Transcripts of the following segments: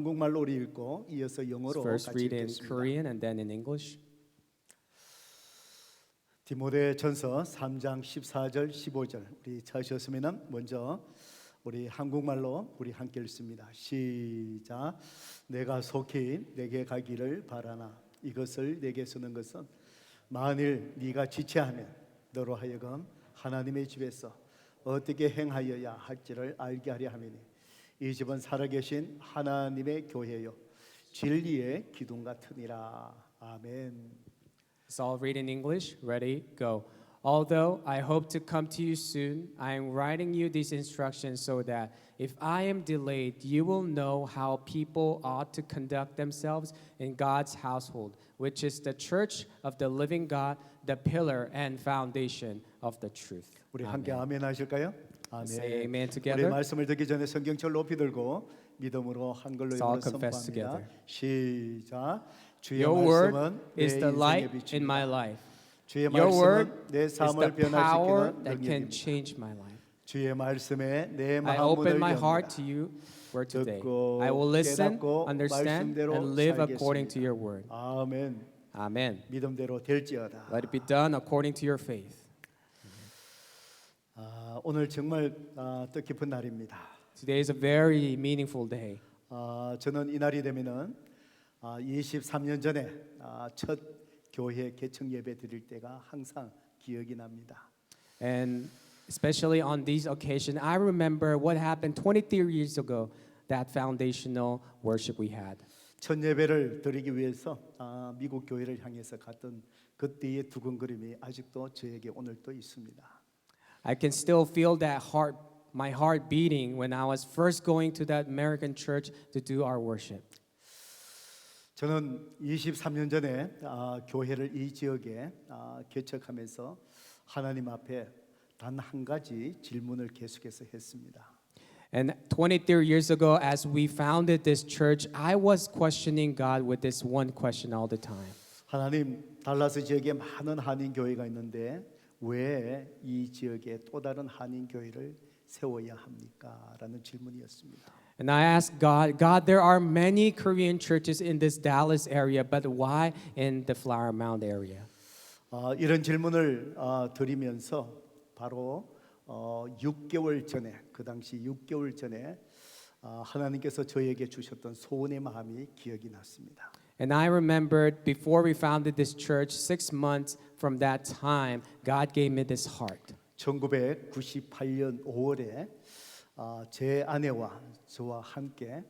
한국말로 우리 읽고 이어서 영어로 First 같이 read in 읽겠습니다. Korean and then in English. 디모데전서 3장 14절 15절 우리 찾으셨으면 먼저 우리 한국말로 우리 함께 읽습니다. 시작. 내가 속히 내게 가기를 바라나 이것을 내게 쓰는 것은 만일 네가 지체하면 너로 하여금 하나님의 집에서 어떻게 행하여야 할지를 알게 하려 함이니 이 집은 살아계신 하나님의 교회요 진리의 기둥 같으니라. 아멘. Let's all read in English. Ready? Go. Although I hope to come to you soon, I am writing you these instructions so that if I am delayed, you will know how people ought to conduct themselves in God's household, which is the church of the living God, the pillar and foundation of the truth. 우리 함께 아멘 하실까요? 아멘. Say amen 우리 together. 말씀을 듣기 전에 성경책 높이 들고 믿음으로 한글로 Let's all 읽어 confess 선포합니다. together. 시작. 주의 Your word 말씀은 내 is the 인생의 light in 빛입니다. my life. 주의 Your word 말씀은 내 is the 삶을 power 변화시키는 that can 능력입니다. change my life. 주의 말씀에 내 I 마음문을 open my heart 엽니다. to you for today. 듣고 I will listen, 깨닫고 understand, 말씀대로 and live according 살겠습니다. to your word. 아멘. Amen. 믿음대로 될지어다. Let it be done according to your faith. 오늘 정말 뜻깊은 날입니다. Today is a very meaningful day. 저는 이 날이 되면은 23년 전에 첫 교회 개청 예배 드릴 때가 항상 기억이 납니다. And especially on these occasions, I remember what happened 23 years ago, that foundational worship we had. 첫 예배를 드리기 위해서 미국 교회를 향해서 갔던 그때의 두근거림이 아직도 저에게 오늘도 있습니다. I can still feel that heart, my heart beating when I was first going to that American church to do our worship. 저는 23년 전에 교회를 이 지역에 개척하면서 하나님 앞에 단 한 가지 질문을 계속해서 했습니다. And 23 years ago, as we founded this church, I was questioning God with this one question all the time. 하나님, 달라스 지역에 많은 한인 교회가 있는데 왜 이 지역에 또 다른 한인 교회를 세워야 합니까? 라는 질문이었습니다. And I asked God, God, there are many Korean churches in this Dallas area, but why in the Flower Mound area? 이런 질문을 드리면서 바로 6개월 전에 그 당시 6개월 전에 하나님께서 저에게 주셨던 소원의 마음이 기억이 났습니다. And I remembered before we founded this church, 6 months from that time, God gave me this heart. 1998년 5월에 제 아내와 저와 함께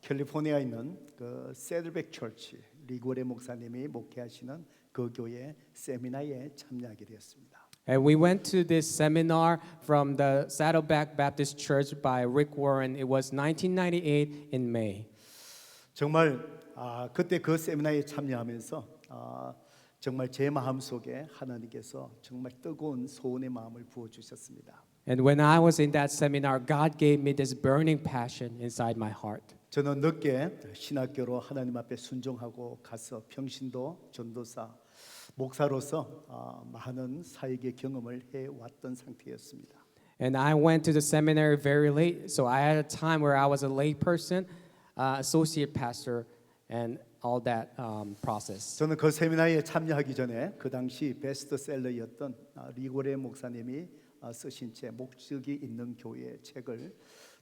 캘리포니아에 있는 그 세들백 처치 리고레 목사님이 목회하시는 그 교회 세미나에 참여하게 되었습니다. And we went to this seminar from the Saddleback Baptist Church by Rick Warren. It was 1998 in May. 정말 그때 그 세미나에 참여하면서 정말 제 마음 속에 하나님께서 정말 뜨거운 소원의 마음을 부어 주셨습니다. And when I was in that seminar, God gave me this burning passion inside my heart. 저는 늦게 신학교로 하나님 앞에 순종하고 가서 평신도 전도사 목사로서 많은 사역의 경험을 해왔던 상태였습니다. And I went to the seminary very late, so I had a time where I was a lay person, associate pastor, and all that process. 저는 그 세미나에 참여하기 전에 그 당시 베스트셀러였던 리고레 목사님이 쓰신 책 목적이 있는 교회 책을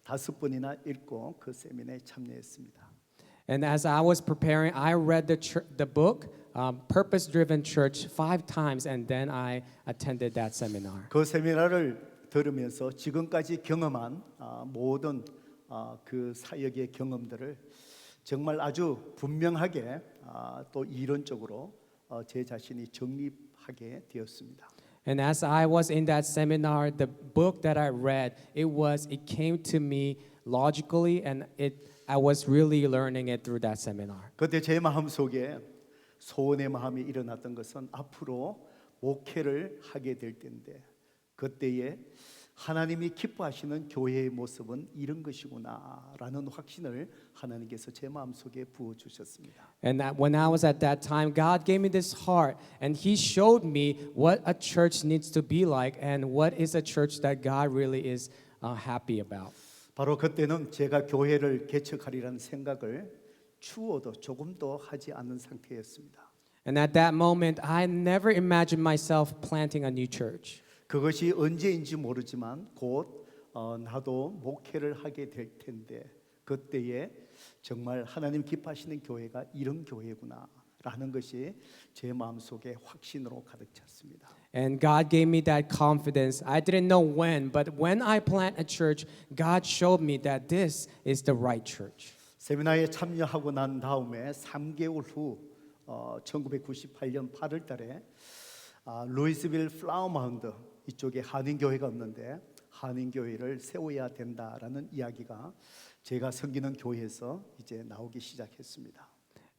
5번이나 읽고 그 세미나에 참여했습니다. And as I was preparing, I read the book, Purpose Driven Church, 5 times, and then I attended that seminar. 그 세미나를 들으면서 지금까지 경험한 모든 그 사역의 경험들을 정말 아주 분명하게 또 이론적으로 제 자신이 정립하게 되었습니다. And as I was in that seminar, the book that I read, it came to me logically, and I was really learning it through that seminar. 그때 제 마음 속에 소원의 마음이 일어났던 것은 앞으로 목회를 하게 될 때인데 그때에 하나님이 기뻐하시는 교회의 모습은 이런 것이구나라는 확신을 하나님께서 제 마음속에 부어 주셨습니다. And that when I was at that time, God gave me this heart, and He showed me what a church needs to be like, and what is a church that God really is happy about. 바로 그때는 제가 교회를 개척하리라는 생각을 추워도 조금도 하지 않는 상태였습니다. And at that moment, I never imagined myself planting a new church. 그것이 언제인지 모르지만 곧 나도 목회를 하게 될 텐데 그때에 정말 하나님 기뻐하시는 교회가 이런 교회구나라는 것이 제 마음속에 확신으로 가득 찼습니다. And God gave me that confidence. I didn't know when, but when I plant a church, God showed me that this is the right church. 세미나에 참여하고 난 다음에 3개월 후 1998년 8월 달에 루이스빌 플라워마운드 이쪽에 한인교회가 없는데 한인교회를 세워야 된다라는 이야기가 제가 섬기는 교회에서 이제 나오기 시작했습니다.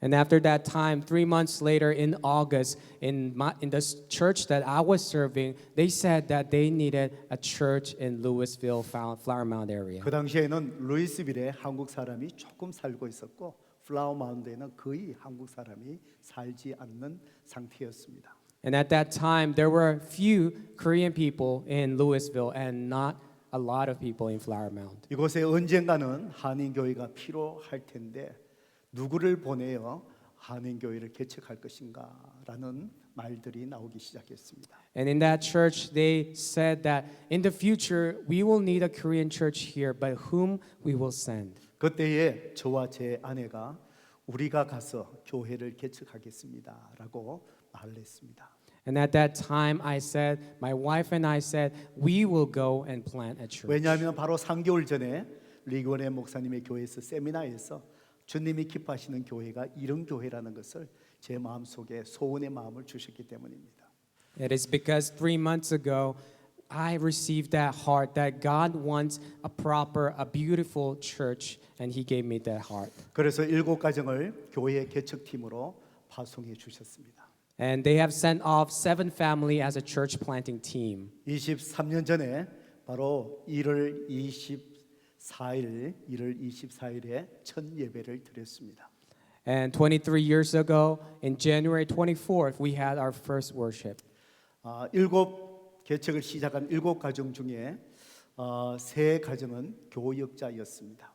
And after that time, 3 months later in August, in the church that I was serving, they said that they needed a church in Louisville, Flower Mound area. 그 당시에는 루이스빌에 한국 사람이 조금 살고 있었고 플라워마운드에는 거의 한국 사람이 살지 않는 상태였습니다. And at that time, there were few Korean people in Louisville and not a lot of people in Flower Mound. 이곳에 언젠가는 한인교회가 필요할 텐데 누구를 보내어 한인교회를 개척할 것인가라는 말들이 나오기 시작했습니다. And in that church, they said that in the future, we will need a Korean church here, but whom we will send. 그때에 저와 제 아내가 우리가 가서 교회를 개척하겠습니다라고 말을 했습니다. And at that time, I said, my wife and I said, we will go and plant a church. 왜냐하면 바로 3개월 전에 리그원의 목사님의 교회에서 세미나에서 주님이 기뻐하시는 교회가 이런 교회라는 것을 제 마음속에 소원의 마음을 주셨기 때문입니다. It is because 3 months ago, I received that heart that God wants a proper, a beautiful church, and He gave me that heart. 그래서 7가정을 교회 개척팀으로 파송해 주셨습니다. And they have sent off 7 family as a church planting team. 23년 전에 바로 1월 24일에 첫 예배를 드렸습니다. And 23 years ago, in January 24th, we had our first worship. 개척을 시작한 7가정 중에 3가정은 교역자였습니다.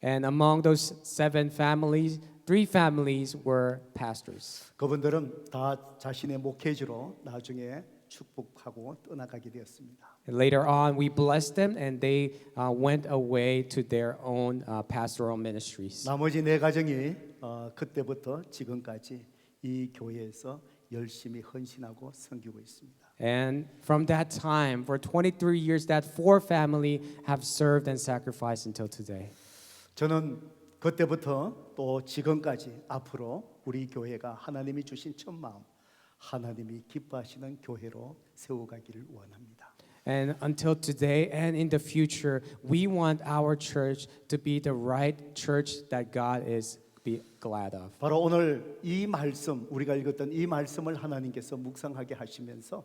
And among those 7 families, 3 families were pastors. 그분들은 다 자신의 목회지로 나중에 축복하고 떠나가게 되었습니다. And later on, we blessed them, and they went away to their own pastoral ministries. 나머지 4가정이 그때부터 지금까지 이 교회에서 열심히 헌신하고 섬기고 있습니다. And from that time, for 23 years, that 4 family have served and sacrificed until today. 저는 그때부터 또 지금까지 앞으로 우리 교회가 하나님이 주신 첫 마음, 하나님이 기뻐하시는 교회로 세워가기를 원합니다. And until today and in the future, we want our church to be the right church that God is be glad of. 바로 오늘 이 말씀, 우리가 읽었던 이 말씀을 하나님께서 묵상하게 하시면서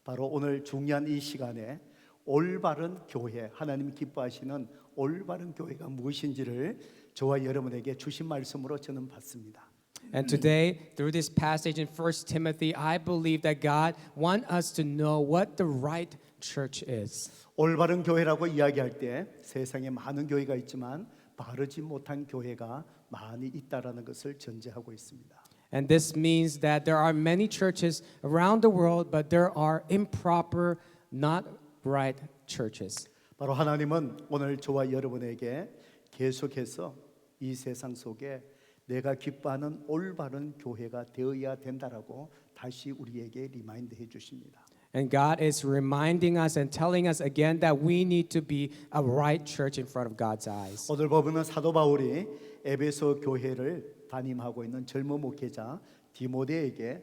바로 오늘 중요한 이 시간에 올바른 교회, 하나님 기뻐하시는 올바른 교회가 무엇인지를 저와 여러분에게 주신 말씀으로 저는 받습니다. And today, through this passage in 1 Timothy, I believe that God wants us to know what the right church is. 올바른 교회라고 이야기할 때 세상에 많은 교회가 있지만 바르지 못한 교회가 많이 있다라는 것을 전제하고 있습니다. And this means that there are many churches around the world, but there are improper, not right churches. 바로 하나님은 오늘 저와 여러분에게 계속해서 이 세상 속에 내가 기뻐하는 올바른 교회가 되어야 된다라고 다시 우리에게 리마인드 주십니다. And God is reminding us and telling us again that we need to be a right church in front of God's eyes. 오늘 보면은 사도 바울이 에베소 교회를 담임하고 있는 젊은 목회자 디모데에게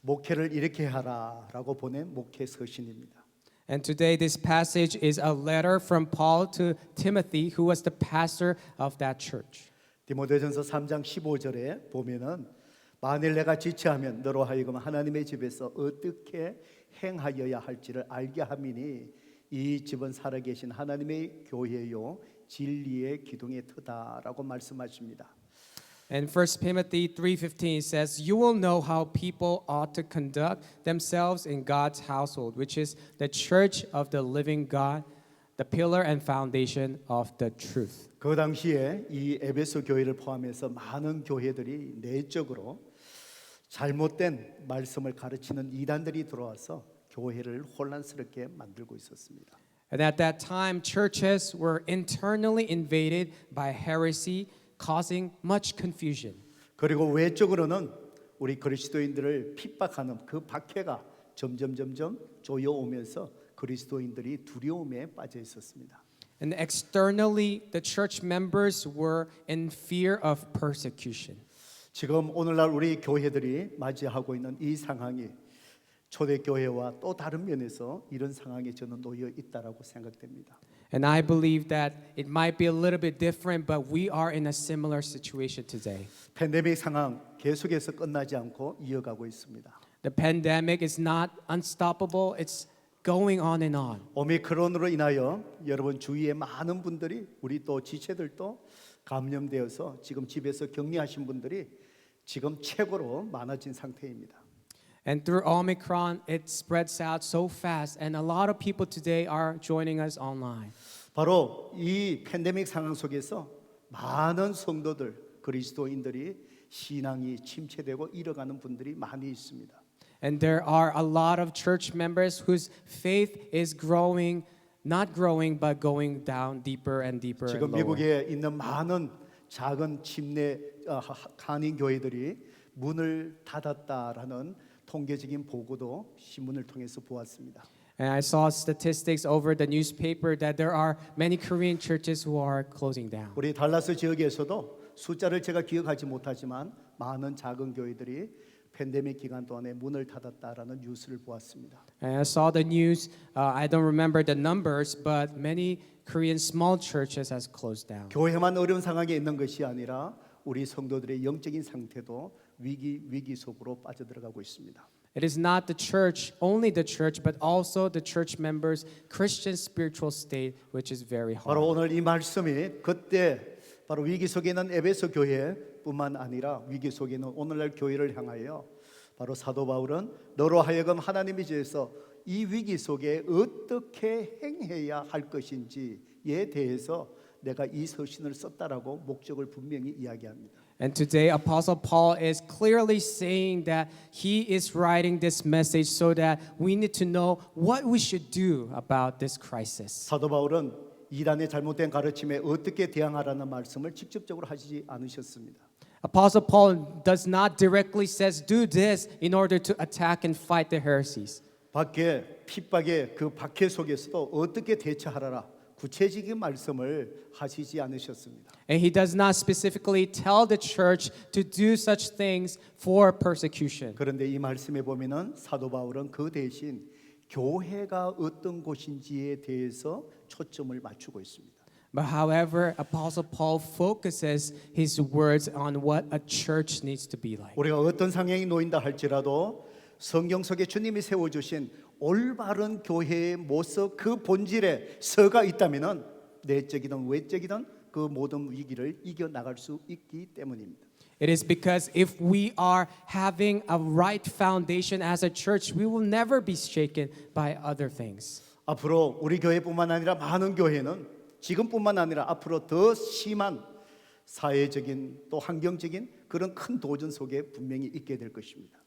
목회를 이렇게 하라라고 보낸 목회 서신입니다. And today this passage is a letter from Paul to Timothy, who was the pastor of that church. 디모데전서 3장 15절에 보면은 만일 내가 지체하면 너로 하여금 하나님의 집에서 어떻게 행하여야 할지를 알게 함이니 이 집은 살아계신 하나님의 교회요 진리의 기둥의 터다라고 말씀하십니다. And 1 Timothy 3:15 says, "You will know how people ought to conduct themselves in God's household, which is the church of the living God, the pillar and foundation of the truth. 그 당시에 이 에베소 교회를 포함해서 많은 교회들이 내적으로 잘못된 말씀을 가르치는 이단들이 들어와서 교회를 혼란스럽게 만들고 있었습니다. And at that time, churches were internally invaded by heresy, causing much confusion. 그리고 외적으로는 우리 그리스도인들을 핍박하는 그 박해가 점점 조여오면서 그리스도인들이 두려움에 빠져 있었습니다. And externally, the church members were in fear of persecution. 지금 오늘날 우리 교회들이 맞이하고 있는 이 상황이 초대교회와 또 다른 면에서 이런 상황에 저는 놓여 있다라고 생각됩니다. And I believe that it might be a little bit different, but we are in a similar situation today. 팬데믹 상황 계속해서 끝나지 않고 이어가고 있습니다. The pandemic is not unstoppable, it's going on and on. 오미크론으로 인하여 여러분 주위에 많은 분들이 우리 또 지체들도 감염되어서 지금 집에서 격리하신 분들이 지금 최고로 많아진 상태입니다. And through Omicron, it spreads out so fast, and a lot of people today are joining us online. 바로 이 팬데믹 상황 속에서 많은 성도들, 그리스도인들이 신앙이 침체되고 잃어가는 분들이 많이 있습니다. And there are a lot of church members whose faith is growing, not growing, but going down deeper and deeper and 지금 lower. 미국에 있는 많은 작은 침례 한인 교회들이 문을 닫았다라는 통계적인 보고도 신문을 통해서 보았습니다. And I saw statistics over the newspaper that there are many Korean churches who are closing down. 우리 달라스 지역에서도 숫자를 제가 기억하지 못하지만 많은 작은 교회들이 팬데믹 기간 동안에 문을 닫았다라는 뉴스를 보았습니다. And I saw the news. I don't remember the numbers, but many Korean small churches has closed down. 교회만 어려운 상황에 있는 것이 아니라 우리 성도들의 영적인 상태도 위기 속으로 빠져들어가고 있습니다. It is not the church, only the church, but also the church members' Christian spiritual state, which is very 바로 hard. 오늘 이 말씀이 그때 바로 위기 속에 있는 에베소 교회뿐만 아니라 위기 속에 있는 오늘날 교회를 향하여 바로 사도 바울은 너로 하여금 하나님의 지에서 이 위기 속에 어떻게 행해야 할 것인지에 대해서 내가 이 서신을 썼다라고 목적을 분명히 이야기합니다. And today, Apostle Paul is clearly saying that he is writing this message so that we need to know what we should do about this crisis. 사도 바울은 이단의 잘못된 가르침에 어떻게 대항하라는 말씀을 직접적으로 하시지 않으셨습니다. Apostle Paul does not directly says do this in order to attack and fight the heresies. 밖에 핍박의 그 박해 속에서도 어떻게 대처하라라 구체적인 말씀을 하시지 않으셨습니다. And he does not specifically tell the church to do such things for persecution. 그런데 이 말씀에 보면은 사도 바울은 그 대신 교회가 어떤 곳인지에 대해서 초점을 맞추고 있습니다. But however, Apostle Paul focuses his words on what a church needs to be like. 우리가 어떤 상황이 놓인다 할지라도 성경 속에 주님이 세워주신 올바른 교회의 모습 그 본질에 서가 있다면은 내적이든 외적이든 그 모든 위기를 이겨 나갈 수 있기 때문입니다. It is because if we are having a right foundation as a church, we will never be shaken by other things. 앞으로 우리 교회뿐만 아니라 많은 교회는 지금뿐만 아니라 앞으로 더 심한 사회적인 또 환경적인 그런 큰 도전 속에 분명히 있게 될 것입니다.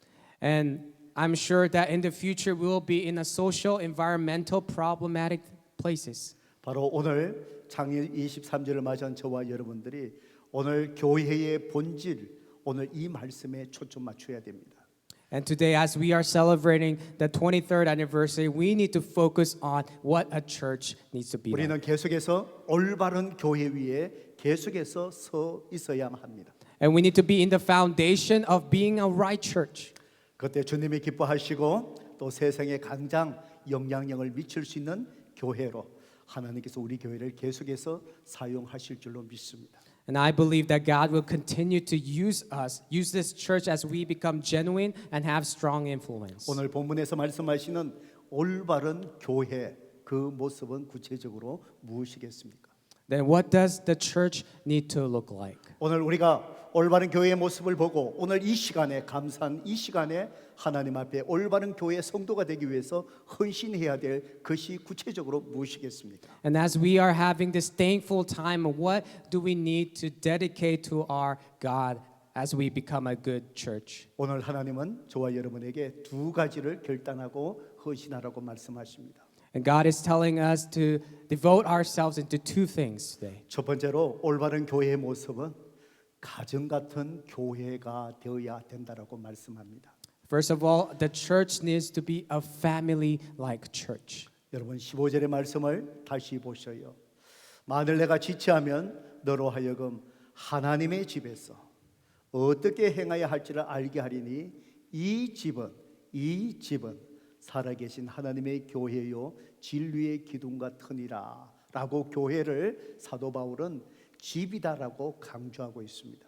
And I'm sure that in the future we will be in a social, environmental, problematic places. 바로 오늘 창의 23절을 맞이한 저와 여러분들이 오늘 교회의 본질, 오늘 이 말씀에 초점 맞춰야 됩니다. And today, as we are celebrating the 23rd anniversary, we need to focus on what a church needs to be like. 우리는 계속해서 올바른 교회 위에 계속해서 서 있어야만 합니다. And we need to be in the foundation of being a right church. 그때 주님이 기뻐하시고 또 세상에 가장 영향력을 미칠 수 있는 교회로 하나님께서 우리 교회를 계속해서 사용하실 줄로 믿습니다. And I believe that God will continue to use us, use this church as we become genuine and have strong influence. 오늘 본문에서 말씀하시는 올바른 교회 그 모습은 구체적으로 무엇이겠습니까? Then what does the church need to look like? 오늘 우리가 올바른 교회의 모습을 보고 오늘 이 시간에 감사한 이 시간에 하나님 앞에 올바른 교회의 성도가 되기 위해서 헌신해야 될 것이 구체적으로 무엇이겠습니까? And as we are having this thankful time, what do we need to dedicate to our God as we become a good church? 오늘 하나님은 저와 여러분에게 두 가지를 결단하고 헌신하라고 말씀하십니다. And God is telling us to devote ourselves into two things today. 첫 번째로 올바른 교회의 모습은 가정 같은 교회가 되어야 된다라고 말씀합니다. First of all, the church needs to be a family-like church. 여러분 15절의 말씀을 다시 보셔요. 만일 내가 지체하면 너로 하여금 하나님의 집에서 어떻게 행하여 할지를 알게 하리니 이 집은 살아계신 하나님의 교회요 진리의 기둥 같으니라 라고 교회를 사도 바울은 집이다라고 강조하고 있습니다.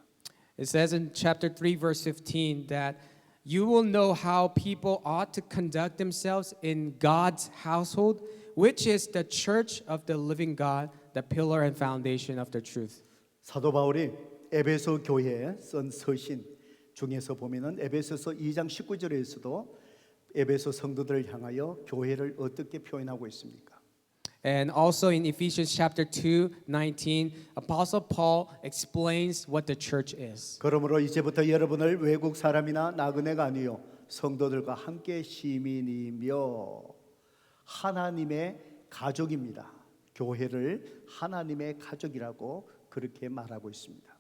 It says in chapter 3 verse 15 that you will know how people ought to conduct themselves in God's household, which is the church of the living God, the pillar and foundation of the truth. 사도 바울이 에베소 교회에 쓴 서신 중에서 보면은 에베소서 2장 19절에서도 에베소 성도들을 향하여 교회를 어떻게 표현하고 있습니까? And also in Ephesians chapter 2:19, Apostle Paul explains what the church is. 그러므로 이제부터 여러분을 외국 사람이나 나그네가 아니요 성도들과 함께 시민이며 하나님의 가족입니다. 교회를 하나님의 가족이라고 그렇게 말하고 있습니다.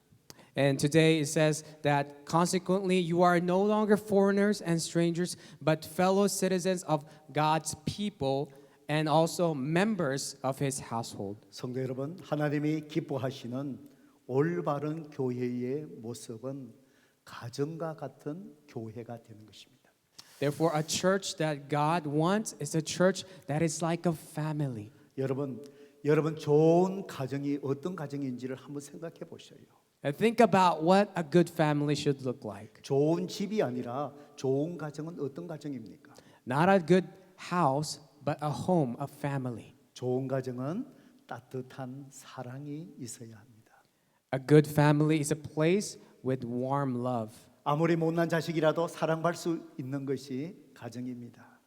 And today it says that consequently you are no longer foreigners and strangers, but fellow citizens of God's people and also members of His household. 성도 여러분, 하나님이 기뻐하시는 올바른 교회의 모습은 가정과 같은 교회가 되는 것입니다. Therefore, a church that God wants is a church that is like a family. 여러분 좋은 가정이 어떤 가정인지를 한번 생각해 보셔요. And think about what a good family should look like. 좋은 집이 아니라 좋은 가정은 어떤 가정입니까? Not a good house, but a home, a family. 좋은 가정은 따뜻한 사랑이 있어야 합니다. A good family is a place with warm love. 아무리 못난 자식이라도 사랑받을 수 있는 것이 가정입니다.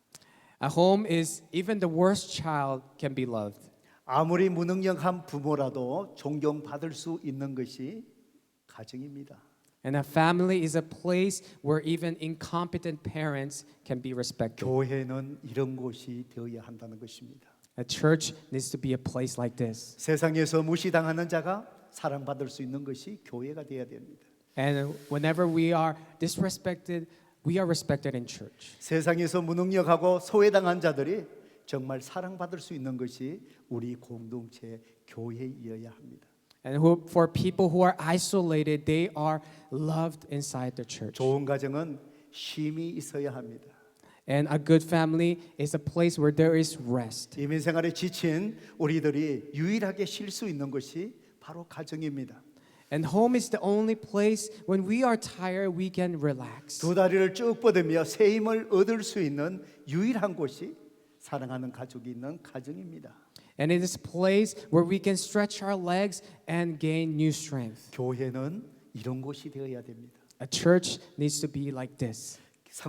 A home is even the worst child can be loved. 아무리 무능력한 부모라도 존경받을 수 있는 것이 가정입니다. And a family is a place where even incompetent parents can be respected. 교회는 이런 곳이 되어야 한다는 것입니다. A church needs to be a place like this. 세상에서 무시당하는 자가 사랑받을 수 있는 것이 교회가 되어야 됩니다. And whenever we are disrespected, we are respected in church. 세상에서 무능력하고 소외당한 자들이 정말 사랑받을 수 있는 것이 우리 공동체 교회이어야 합니다. And for people who are isolated, they are loved inside the church. 좋은 가정은 쉼이 있어야 합니다. And a good family is a place where there is rest. 이민 생활에 지친 우리들이 유일하게 쉴 수 있는 것이 바로 가정입니다. And home is the only place when we are tired, we can relax. 두 다리를 쭉 뻗으며 새 힘을 얻을 수 있는 유일한 곳이 사랑하는 가족이 있는 가정입니다. And it is a place where we can stretch our legs and gain new strength. 교회는 이런 곳이 되어야 됩니다. A church needs to be like this.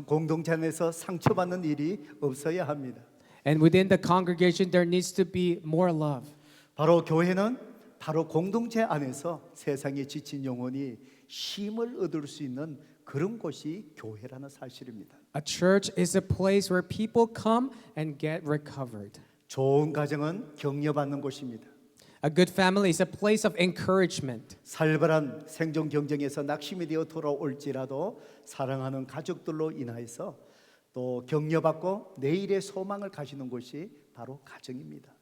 공동체 안에서 상처받는 일이 없어야 합니다. And within the congregation, there needs to be more love. 바로 교회는 바로 공동체 안에서 세상에 지친 영혼이 쉼을 얻을 수 있는 그런 곳이 교회라는 사실입니다. A church is a place where people come and get recovered. 좋은 가정은 격려받는 곳입니다. A good family is a place of encouragement. 살벌한 생존 경쟁에서 낙심이 되어 돌아올지라도 사랑하는 가족들로 인하여서 또 격려받고 내일의 소망을 가지는 곳이 바로 가정입니다.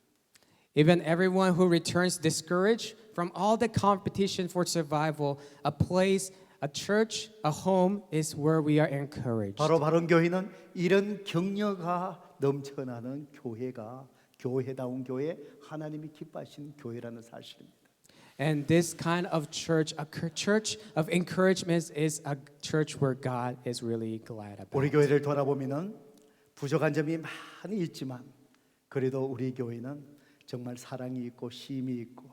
Even everyone who returns discouraged from all the competition for survival, a place, a church, a home is where we are encouraged. 바로 바른 교회는 이런 격려가 넘쳐나는 교회가 교회다운 교회, 하나님이 기뻐하시는 교회라는 사실입니다. And this kind of church, a church of encouragement, is a church where God is really glad 우리 about. 교회를 돌아보면은 부족한 점이 많이 있지만 그래도 우리 교회는 정말 사랑이 있고 쉼이 있고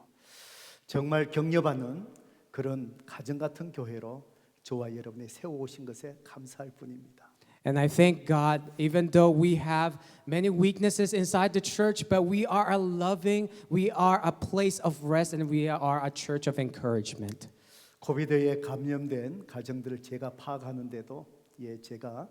정말 격려받는 그런 가정 같은 교회로 저와 여러분이 세워오신 것에 감사할 뿐입니다. And I thank God, even though we have many weaknesses inside the church, but we are a loving, we are a place of rest, and we are a church of encouragement. 코비드에 감염된 가정들을 제가 파악하는데도 제가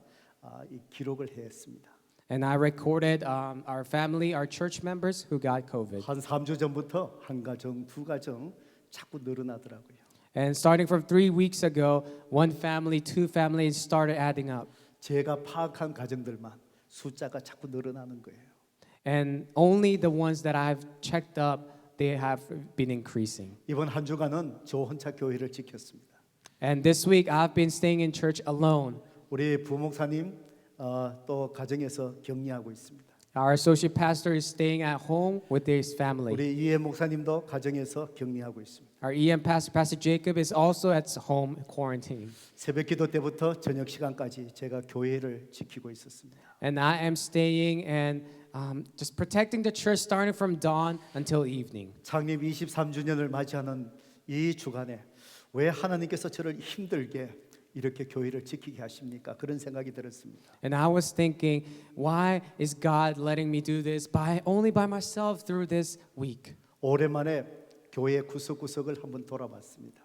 이 기록을 했습니다. And I recorded our family, our church members who got COVID. 한 3주 전부터 한 가정, 두 가정 자꾸 늘어나더라고요. And starting from 3 weeks ago, one family, two families started adding up. 제가 파악한 가정들만 숫자가 자꾸 늘어나는 거예요. And only the ones that I've checked up, they have been increasing. 이번 한 주간은 저 혼자 교회를 지켰습니다. And this week, I've been staying in church alone. 우리 부목사님 또 가정에서 격리하고 있습니다. Our associate pastor is staying at home with his family. 우리 이해 목사님도 가정에서 격리하고 있습니다. Our EM pastor, Pastor Jacob, is also at home quarantine. 새벽기도 때부터 저녁 시간까지 제가 교회를 지키고 있었습니다. And I am staying and just protecting the church starting from dawn until evening. 창립 23주년을 맞이하는 이 주간에 왜 하나님께서 저를 힘들게 이렇게 교회를 지키게 하십니까? 그런 생각이 들었습니다. And I was thinking, why is God letting me do this only by myself through this week? 오랜만에 교회 구석구석을 한번 돌아봤습니다.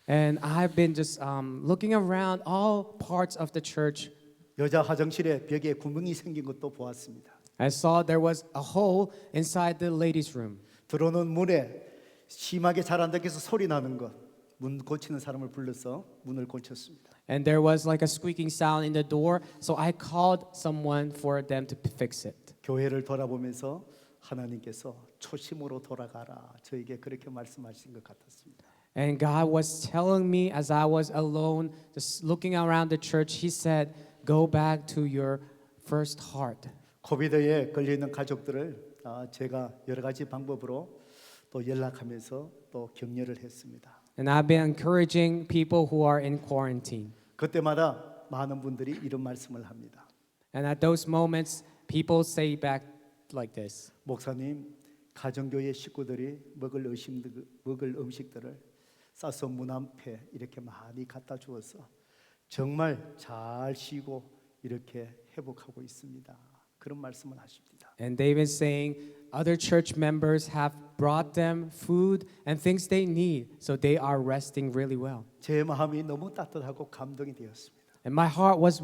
And I've been just looking around all parts of the church. 여자 화장실에 벽에 구멍이 생긴 것도 보았습니다. I saw there was a hole inside the ladies' room. 들어오는 문에 심하게 잘 안 닫혀서 소리 나는 것, 문 고치는 사람을 불러서 문을 고쳤습니다. And there was like a squeaking sound in the door, so I called someone for them to fix it. 교회를 돌아보면서 하나님께서 초심으로 돌아가라 저에게 그렇게 말씀하신 것 같았습니다. And God was telling me as I was alone, just looking around the church, He said, "Go back to your first heart." 코비드에 걸려 있는 가족들을 제가 여러 가지 방법으로 또 연락하면서 또 격려를 했습니다. And I've been encouraging people who are in quarantine. 그때마다 많은 분들이 이런 말씀을 합니다. And at those moments, people say back like this. 목사님, 가정교회 식구들이 먹을 음식들을 싸서 문 앞에 이렇게 많이 갖다 주어서 정말 잘 쉬고 이렇게 회복하고 있습니다. 그런 말씀을 하십니다. And they've been saying other church members have brought them food and things they need, so they are resting really well. 제 마음이 너무 따뜻하고 감동이 되었습니다. And my heart was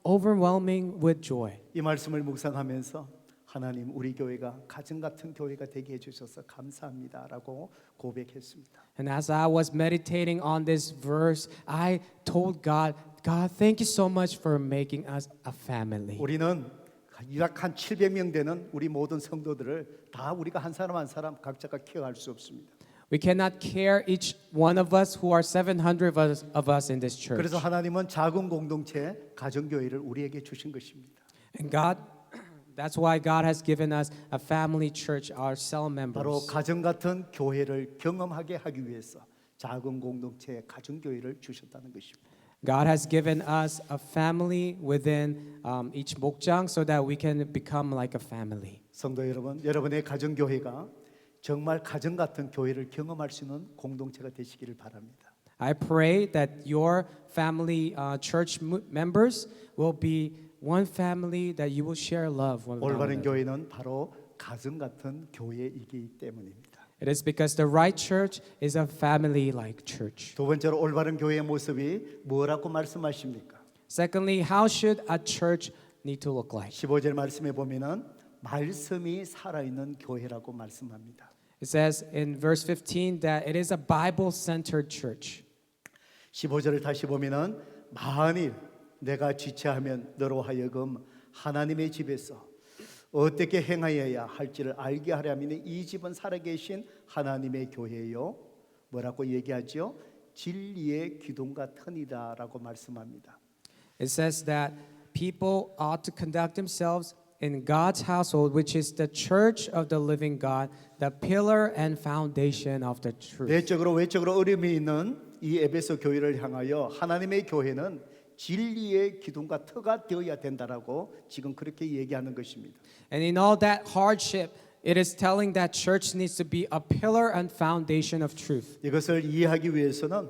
overwhelming with joy. 이 말씀을 묵상하면서 하나님 우리 교회가 가정 같은 교회가 되게 해주셔서 감사합니다라고 고백했습니다. And as I was meditating on this verse, I told God, thank you so much for making us a family. 우리는 약 한 700명 되는 우리 모든 성도들을 다 우리가 한 사람 한 사람 각자가 케어할 수 없습니다. We cannot care each one of us who are 700 of us in this church. 그래서 하나님은 작은 공동체 가정교회를 우리에게 주신 것입니다. And that's why God has given us a family church, our cell 바로 members. 가정 같은 교회를 경험하게 하기 위해서 작은 공동체 가정교회를 주셨다는 것입니다. God has given us a family within each 목장 so that we can become like a family. 성도 여러분, 여러분의 가정교회가 정말 가정 같은 교회를 경험할 수 있는 공동체가 되시기를 바랍니다. I pray that your family church members will be one family that you will share love one 올바른 another. 교회는 바로 가정 같은 교회이기 때문입니다. It is because the right church is a family-like church. 두 번째로 올바른 교회의 모습이 뭐라고 말씀하십니까? Secondly, how should a church need to look like? 15절 말씀에 보면은 말씀이 살아있는 교회라고 말씀합니다. It says in verse 15 that it is a Bible-centered church. 15절을 다시 보면은 만일 내가 지체하면 너로 하여금 하나님의 집에서 어떻게 행하여야 할지를 알게 하려면 이 집은 살아계신 하나님의 교회요. 뭐라고 얘기하죠? 진리의 기둥과 터이다라고 말씀합니다. It says that people ought to conduct themselves in God's household, which is the church of the living God, the pillar and foundation of the truth. 내적으로 외적으로 어려움이 있는 이 에베소 교회를 향하여 하나님의 교회는 진리의 기둥과 터가 되어야 된다라고 지금 그렇게 얘기하는 것입니다. And in all that hardship, it is telling that church needs to be a pillar and foundation of truth. 이것을 이해하기 위해서는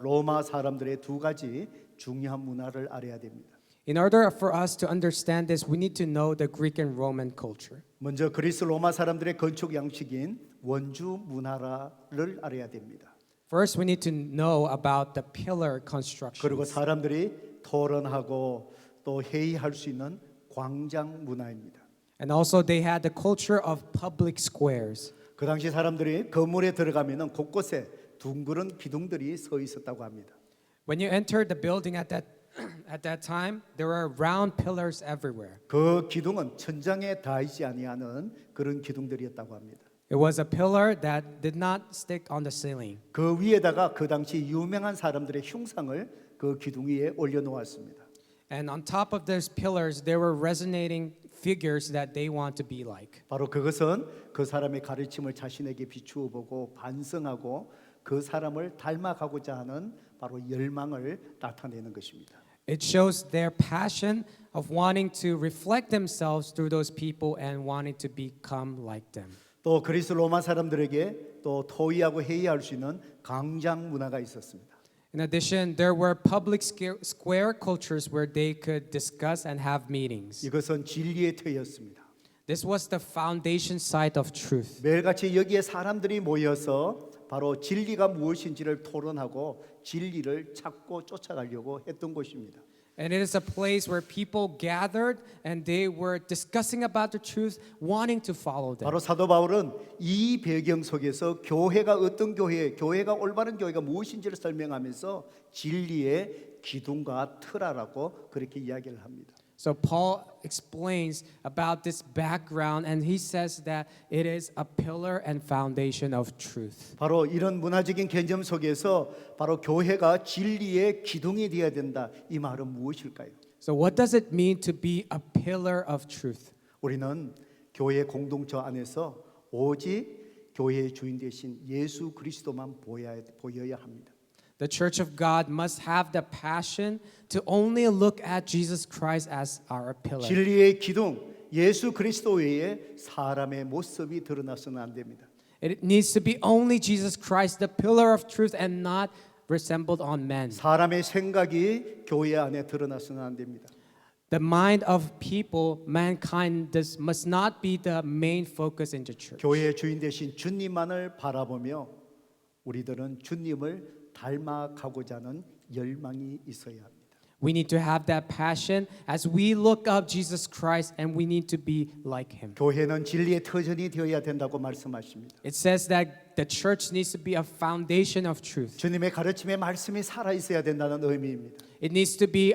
로마 사람들의 두 가지 중요한 문화를 알아야 됩니다. In order for us to understand this, we need to know the Greek and Roman culture. 먼저 그리스 로마 사람들의 건축 양식인 원주 문화를 알아야 됩니다. First, we need to know about the pillar construction. 그리고 사람들이 토론하고 또 회의할 수 있는 광장 문화입니다. And also, they had the culture of public squares. 그 당시 사람들이 건물에 들어가면은 곳곳에 둥그런 기둥들이 서 있었다고 합니다. When you entered the building at that time, there were round pillars everywhere. 그 기둥은 천장에 닿지 아니하는 그런 기둥들이었다고 합니다. It was a pillar that did not stick on the ceiling. 그 위에다가 그 당시 유명한 사람들의 흉상을 그 기둥 위에 올려놓았습니다. And on top of those pillars, there were resonating figures that they want to be like. 바로 그것은 그 사람의 가르침을 자신에게 비추어 보고 반성하고 그 사람을 닮아가고자 하는 바로 열망을 나타내는 것입니다. It shows their passion of wanting to reflect themselves through those people and wanting to become like them. 또 그리스 로마 사람들에게 또 토의하고 회의할 수 있는 광장 문화가 있었습니다. In addition, there were public square cultures where they could discuss and have meetings. 이것은 진리의 터였습니다. This was the foundation site of truth. 매일같이 여기에 사람들이 모여서 바로 진리가 무엇인지를 토론하고 진리를 찾고 쫓아가려고 했던 곳입니다. And it is a place where people gathered and they were discussing about the truth, wanting to follow them. 바로 사도 바울은 이 배경 속에서 교회가 어떤 교회, 교회가 올바른 교회가 무엇인지를 설명하면서 진리의 기둥과 틀하라고 그렇게 이야기를 합니다. So Paul explains about this background and he says that it is a pillar and foundation of truth. 바로 이런 문화적인 개념 속에서 바로 교회가 진리의 기둥이 되어야 된다. 이 말은 무엇일까요? So what does it mean to be a pillar of truth? 우리는 교회 공동체 안에서 오직 교회의 주인 되신 예수 그리스도만 보여야 합니다. The church of God must have the passion to only look at Jesus Christ as our pillar. 진리의 기둥 예수 그리스도 외에 사람의 모습이 드러나서는 안 됩니다. It needs to be only Jesus Christ, the pillar of truth, and not resembled on men. 사람의 생각이 교회 안에 드러나서는 안 됩니다. The mind of people, mankind, must not be the main focus in the church. 교회의 주인 되신 주님만을 바라보며 우리들은 주님을 닮아가고자 하는 열망이 있어야 합니다. We need to have that passion as we look up Jesus Christ and we need to be like him. 교회는 진리의 터전이 되어야 된다고 말씀하십니다. It says that the church needs to be a foundation of truth. 주님의 가르침의 말씀이 살아 있어야 된다는 의미입니다. It needs to be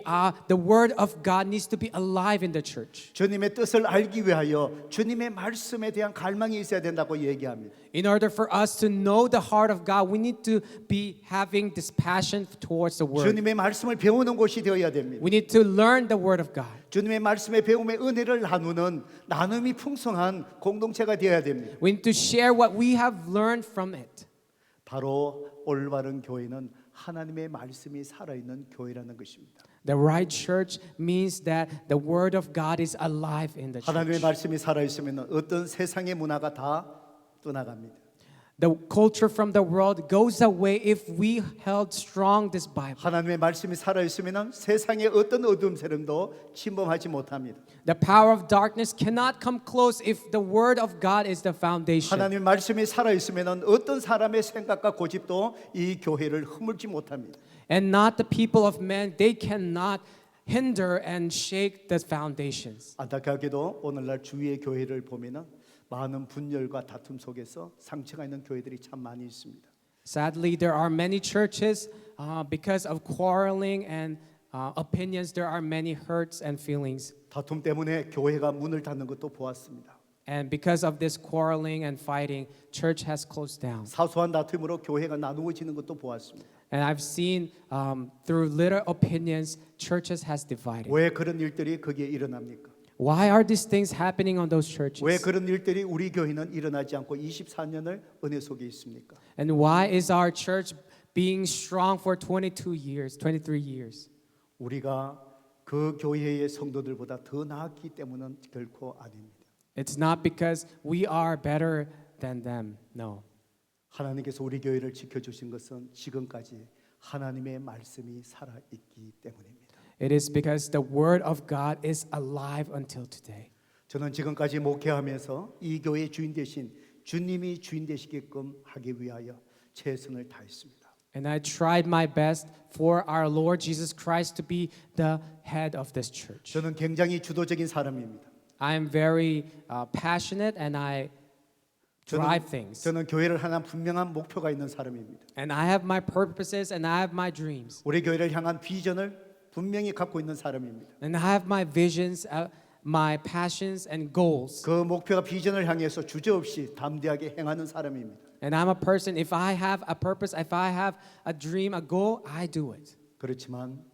the word of God needs to be alive in the church. 주님의 뜻을 알기 위하여 주님의 말씀에 대한 갈망이 있어야 된다고 얘기합니다. In order for us to know the heart of God, we need to be having this passion towards the word. 주님의 말씀을 배우는 곳이 되어야 됩니다. We need to learn the word of God. 주님의 말씀의 배움의 은혜를 나누는 나눔이 풍성한 공동체가 되어야 됩니다. We need to share what we have learned from it. 바로 올바른 교회는 하나님의 말씀이 살아있는 교회라는 것입니다. The right church means that the word of God is alive in the 하나님의 church. 말씀이 살아있으면 어떤 세상의 문화가 다 떠나갑니다. The culture from the world goes away if we held strong this Bible. 하나님의 말씀이 살아있으면 세상의 어떤 어두움 세력도 침범하지 못합니다. The power of darkness cannot come close if the word of God is the foundation. 하나님의 말씀이 살아있으면 어떤 사람의 생각과 고집도 이 교회를 허물지 못합니다. And not the people of men, they cannot hinder and shake the foundations. 안타깝게도 오늘날 주위의 교회를 보면은 많은 분열과 다툼 속에서 상처가 있는 교회들이 참 많이 있습니다. Sadly, there are many churches because of quarreling and opinions. There are many hurts and feelings. 다툼 때문에 교회가 문을 닫는 것도 보았습니다. And because of this quarreling and fighting, church has closed down. 사소한 다툼으로 교회가 나누어지는 것도 보았습니다. And I've seen through little opinions, churches has divided. 왜 그런 일들이 거기에 일어납니까? Why are these things happening on those churches? 왜 그런 일들이 우리 교회는 일어나지 않고 24년을 은혜 속에 있습니까? And why is our church being strong for 22 years, 23 years? 우리가 그 교회의 성도들보다 더 나았기 때문은 결코 아닙니다. It's not because we are better than them. No. 하나님께서 우리 교회를 지켜주신 것은 지금까지 하나님의 말씀이 살아있기 때문입니다. It is because the word of God is alive until today. 저는 지금까지 목회하면서 이 교회의 주인 되신 주님이 주인 되시게끔 하기 위하여 최선을 다했습니다. And I tried my best for our Lord Jesus Christ to be the head of this church. 저는 굉장히 주도적인 사람입니다. I am very passionate and I drive things. 저는 교회를 향한 분명한 목표가 있는 사람입니다. And I have my purposes and I have my dreams. 우리 교회를 향한 비전을 분명히 갖고 있는 사람입니다. And I have my visions, my passions and goals. 그 목표와 비전을 향해서 주저없이 담대하게 행하는 사람입니다. And I'm a person, if I have a purpose, if I have a dream, a goal, I do it. 그렇지만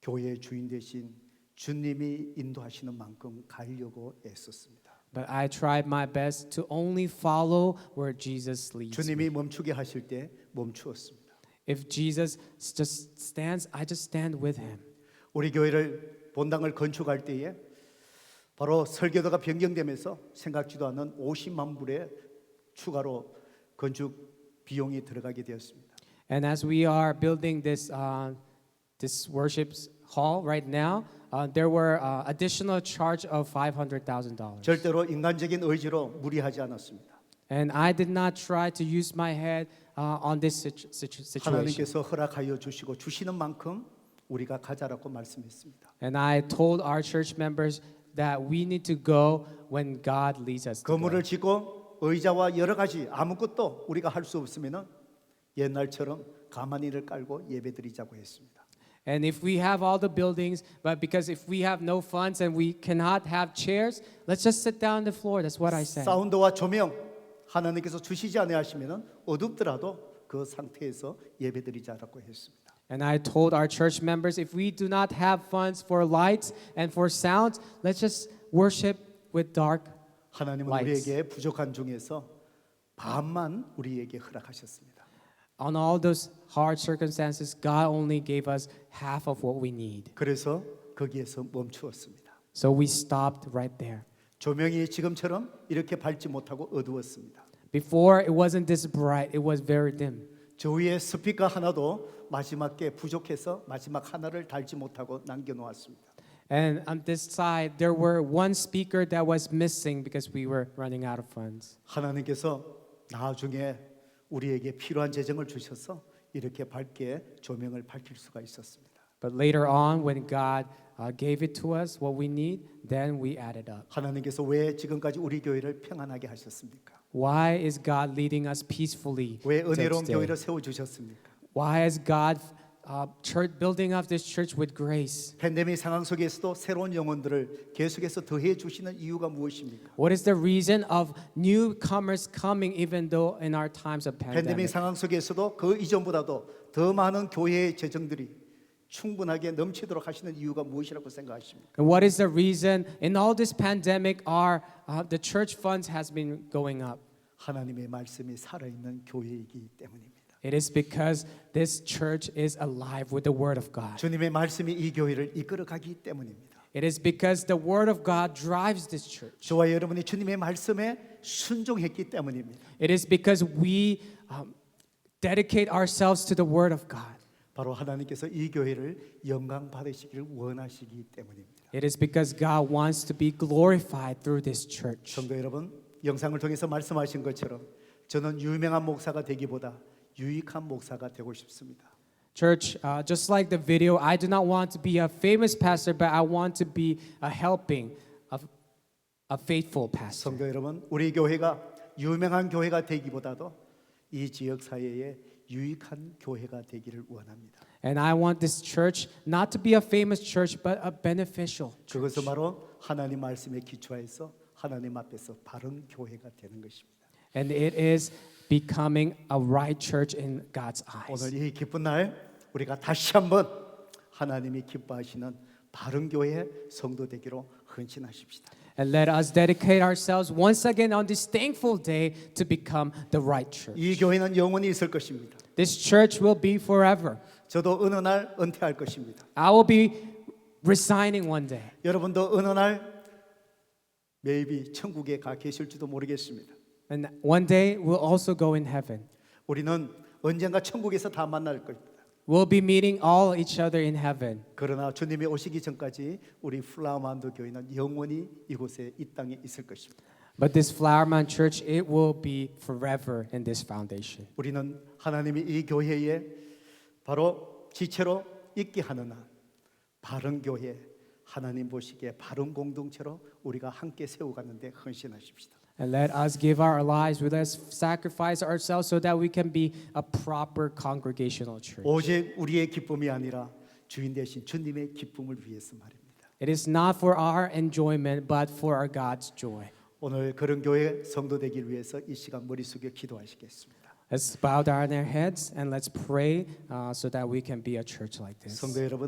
교회의 주인 되신 주님이 인도하시는 만큼 가려고 애썼습니다. But I tried my best to only follow where Jesus leads me. 주님이 멈추게 하실 때 멈추었습니다. If Jesus just stands, I just stand with him. 우리 교회를 본당을 건축할 때에 바로 설교도가 변경되면서 생각지도 않은 50만 불의 추가로 건축 비용이 들어가게 되었습니다. And as we are building this worship hall right now, there were additional charge of $500,000. 절대로 인간적인 의지로 무리하지 않았습니다. And I did not try to use my head on this situation. 하나님께서 허락하여 주시고 주시는 만큼 우리가 가자라고 말씀했습니다. And I told our church members that we need to go when God leads us to go. 건물을 짓고 의자와 여러 가지 아무것도 우리가 할 수 없으면은 옛날처럼 가만히를 깔고 예배드리자고 했습니다. And if we have all the buildings, but because if we have no funds and we cannot have chairs, let's just sit down on the floor. That's what I said. 사운드와 조명 하나님께서 주시지 아니하시면은 어둡더라도 그 상태에서 예배드리자라고 했습니다. And I told our church members, if we do not have funds for lights and for sounds, let's just worship with dark. 하나님은 lights. 우리에게 부족한 중에서 반만 우리에게 허락하셨습니다. On all those hard circumstances, God only gave us half of what we need. 그래서 거기에서 멈추었습니다. So we stopped right there. 조명이 지금처럼 이렇게 밝지 못하고 어두웠습니다. Before, it wasn't this bright. It was very dim. 저 위에 스피커 하나도 마지막에 부족해서 마지막 하나를 달지 못하고 남겨놓았습니다. And on this side, there were one speaker that was missing because we were running out of funds. 하나님께서 나중에 우리에게 필요한 재정을 주셔서 이렇게 밝게 조명을 밝힐 수가 있었습니다. But later on, when God gave it to us, what we need, then we added up. 하나님께서 왜 지금까지 우리 교회를 평안하게 하셨습니까? Why is God leading us peacefully 왜 till 은혜로운 today? 교회를 세워 주셨습니까? Why is God church building up this church with grace? 팬데믹 상황 속에서도 새로운 영혼들을 계속해서 더해 주시는 이유가 무엇입니까? What is the reason of newcomers coming even though in our times of 팬데믹 pandemic? 상황 속에서도 그 이전보다도 더 많은 교회의 재정들이 충분하게 넘치도록 하시는 이유가 무엇이라고 생각하십니까? And what is the reason in all this pandemic the church funds has been going up? 하나님의 말씀이 살아있는 교회이기 때문입니다. It is because this church is alive with the word of God. 주님의 말씀이 이 교회를 이끌어가기 때문입니다. It is because the word of God drives this church. 저와 여러분이 주님의 말씀에 순종했기 때문입니다. It is because we dedicate ourselves to the word of God. 바로 하나님께서 이 교회를 영광 받으시기를 원하시기 때문입니다. It is because God wants to be glorified through this church. 성도 여러분, 영상을 통해서 말씀하신 것처럼 저는 유명한 목사가 되기보다 유익한 목사가 되고 싶습니다. Church, just like the video, I do not want to be a famous pastor, but I want to be a helping, a faithful pastor. 성도 여러분, 우리 교회가 유명한 교회가 되기보다도 이 지역 사회에 유익한 교회가 되기를 원합니다. And I want this church not to be a famous church, but a beneficial church. 그것은 바로 하나님 말씀에 기초해서 하나님 앞에서 바른 교회가 되는 것입니다. And it is becoming a right church in God's eyes. 오늘 이 기쁜 날 우리가 다시 한번 하나님이 기뻐하시는 바른 교회 성도 되기로 헌신하십시다. And let us dedicate ourselves once again on this thankful day to become the right church. 이 교회는 영원히 있을 것입니다. This church will be forever. 저도 어느 날 은퇴할 것입니다. I will be resigning one day. 여러분도 어느 날 maybe 천국에 가 계실지도 모르겠습니다. And one day we'll also go in heaven. 우리는 언젠가 천국에서 다 만날 겁니다. We'll be meeting all each other in heaven. 그러나 주님이 오시기 전까지 우리 플라만도 교회는 영원히 이곳에 이 땅에 있을 것입니다. But this Flowerman Church, it will be forever in this foundation. 우리는 하나님이 이 교회에 바로 지체로 있게 하는 한 바른 교회, 하나님 보시기에 바른 공동체로 우리가 함께 세워가는데 헌신하십시다. And let us give our lives, let us sacrifice ourselves so that we can be a proper congregational church. 오직 우리의 기쁨이 아니라 주인 되신 주님의 기쁨을 위해서 말입니다. It is not for our enjoyment, but for our God's joy. 오늘 그런 교회 성도 되길 위해서 이 시간 머리 숙여 기도하시겠습니다. Let's bow down our heads and let's pray so that we can be a church like this. 성도 여러분.